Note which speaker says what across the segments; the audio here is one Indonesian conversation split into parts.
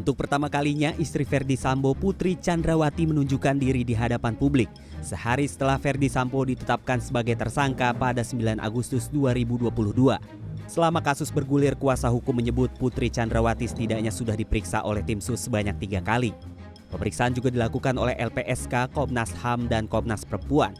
Speaker 1: Untuk pertama kalinya, istri Ferdy Sambo, Putri Chandrawati, menunjukkan diri di hadapan publik sehari setelah Ferdy Sambo ditetapkan sebagai tersangka pada 9 Agustus 2022. Selama kasus bergulir, kuasa hukum menyebut Putri Chandrawati setidaknya sudah diperiksa oleh tim SUS sebanyak 3 kali. Pemeriksaan juga dilakukan oleh LPSK, Komnas HAM, dan Komnas Perempuan.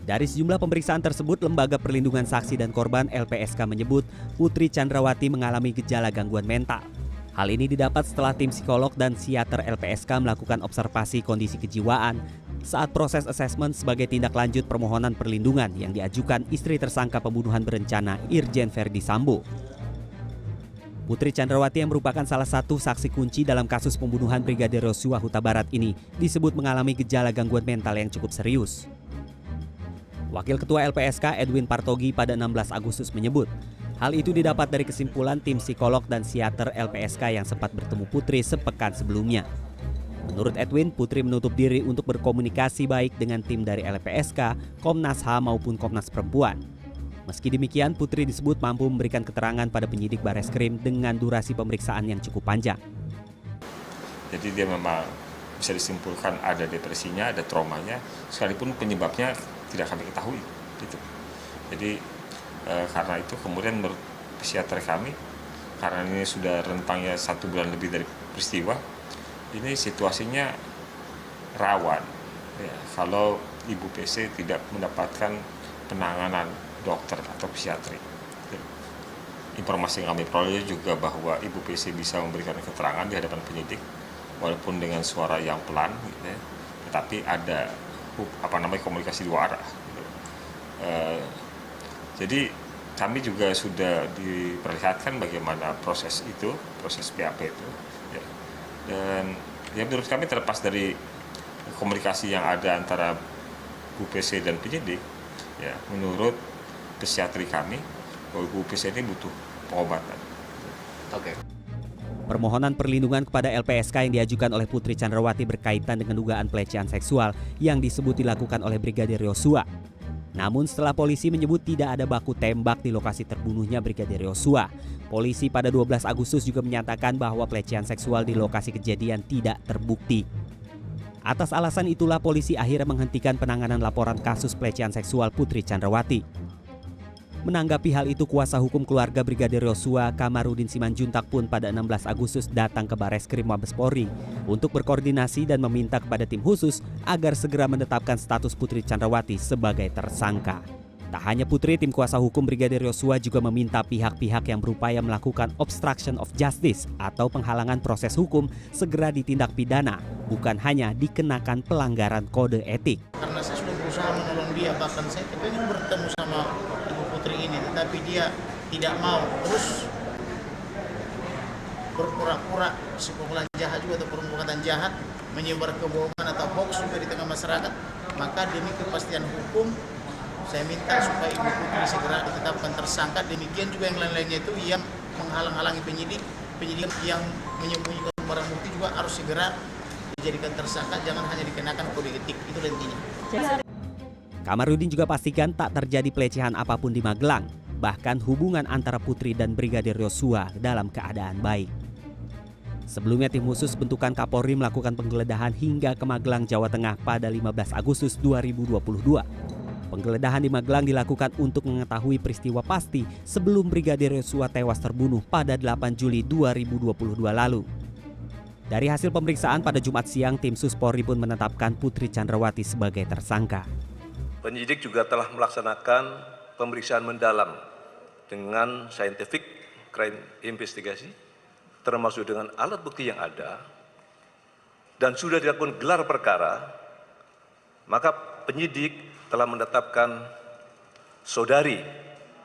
Speaker 1: Dari sejumlah pemeriksaan tersebut, Lembaga Perlindungan Saksi dan Korban LPSK menyebut Putri Chandrawati mengalami gejala gangguan mental. Hal ini didapat setelah tim psikolog dan psikiater LPSK melakukan observasi kondisi kejiwaan saat proses asesmen sebagai tindak lanjut permohonan perlindungan yang diajukan istri tersangka pembunuhan berencana Irjen Ferdy Sambo. Putri Chandrawati yang merupakan salah satu saksi kunci dalam kasus pembunuhan Brigadir Yosua Huta Barat ini disebut mengalami gejala gangguan mental yang cukup serius. Wakil Ketua LPSK Edwin Partogi pada 16 Agustus menyebut, hal itu didapat dari kesimpulan tim psikolog dan psikiater LPSK yang sempat bertemu Putri sepekan sebelumnya. Menurut Edwin, Putri menutup diri untuk berkomunikasi baik dengan tim dari LPSK, Komnas HAM maupun Komnas Perempuan. Meski demikian, Putri disebut mampu memberikan keterangan pada penyidik Bareskrim dengan durasi pemeriksaan yang cukup panjang.
Speaker 2: Jadi dia memang bisa disimpulkan ada depresinya, ada traumanya, sekalipun penyebabnya tidak kami ketahui. Gitu. Jadi karena itu kemudian menurut psikiater kami, karena ini sudah rentangnya 1 bulan lebih dari peristiwa, ini situasinya rawan ya, kalau Ibu PC tidak mendapatkan penanganan dokter atau psikiatri. Informasi yang kami peroleh juga bahwa Ibu PC bisa memberikan keterangan di hadapan penyidik walaupun dengan suara yang pelan, gitu ya, tetapi ada komunikasi 2 arah. Jadi kami juga sudah diperlihatkan bagaimana proses itu, proses BAP itu. Ya. Dan ya menurut kami terlepas dari komunikasi yang ada antara Bu PC dan penyidik, ya menurut psikiatri kami bahwa Bu PC ini butuh pengobatan.
Speaker 1: Oke. Permohonan perlindungan kepada LPSK yang diajukan oleh Putri Chandrawati berkaitan dengan dugaan pelecehan seksual yang disebut dilakukan oleh Brigadir Yosua. Namun setelah polisi menyebut tidak ada baku tembak di lokasi terbunuhnya Brigadir Yosua, polisi pada 12 Agustus juga menyatakan bahwa pelecehan seksual di lokasi kejadian tidak terbukti. Atas alasan itulah polisi akhirnya menghentikan penanganan laporan kasus pelecehan seksual Putri Chandrawati. Menanggapi hal itu, kuasa hukum keluarga Brigadir Yosua, Kamarudin Simanjuntak, pun pada 16 Agustus datang ke Bareskrim Mabes Polri untuk berkoordinasi dan meminta kepada tim khusus agar segera menetapkan status Putri Chandrawati sebagai tersangka. Tak hanya Putri, tim kuasa hukum Brigadir Yosua juga meminta pihak-pihak yang berupaya melakukan obstruction of justice atau penghalangan proses hukum segera ditindak pidana, bukan hanya dikenakan pelanggaran kode etik.
Speaker 3: Karena saya sudah berusaha menolong dia, bahkan saya ingin bertemu sama Ibu Putri ini, tetapi dia tidak mau, terus berpura-pura sekumpulan jahat juga atau perbuatan jahat, menyebar kebohongan atau hoax juga di tengah masyarakat. Maka demi kepastian hukum, saya minta supaya Ibu Putri segera ditetapkan tersangka. Demikian juga yang lain-lainnya itu yang menghalang-halangi penyidik yang menyembunyikan barang bukti juga harus segera dijadikan tersangka, jangan hanya dikenakan kode etik. Itu intinya.
Speaker 1: Kamarudin juga pastikan tak terjadi pelecehan apapun di Magelang, bahkan hubungan antara Putri dan Brigadir Yosua dalam keadaan baik. Sebelumnya tim khusus bentukan Kapolri melakukan penggeledahan hingga ke Magelang, Jawa Tengah pada 15 Agustus 2022. Penggeledahan di Magelang dilakukan untuk mengetahui peristiwa pasti sebelum Brigadir Yosua tewas terbunuh pada 8 Juli 2022 lalu. Dari hasil pemeriksaan pada Jumat siang, tim Sus Polri pun menetapkan Putri Chandrawati sebagai tersangka.
Speaker 4: Penyidik juga telah melaksanakan pemeriksaan mendalam dengan scientific crime investigasi, termasuk dengan alat bukti yang ada, dan sudah dilakukan gelar perkara, maka penyidik telah menetapkan saudari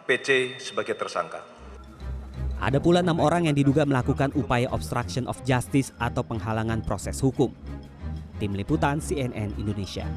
Speaker 4: PC sebagai tersangka.
Speaker 1: Ada pula 6 orang yang diduga melakukan upaya obstruction of justice atau penghalangan proses hukum. Tim Liputan CNN Indonesia.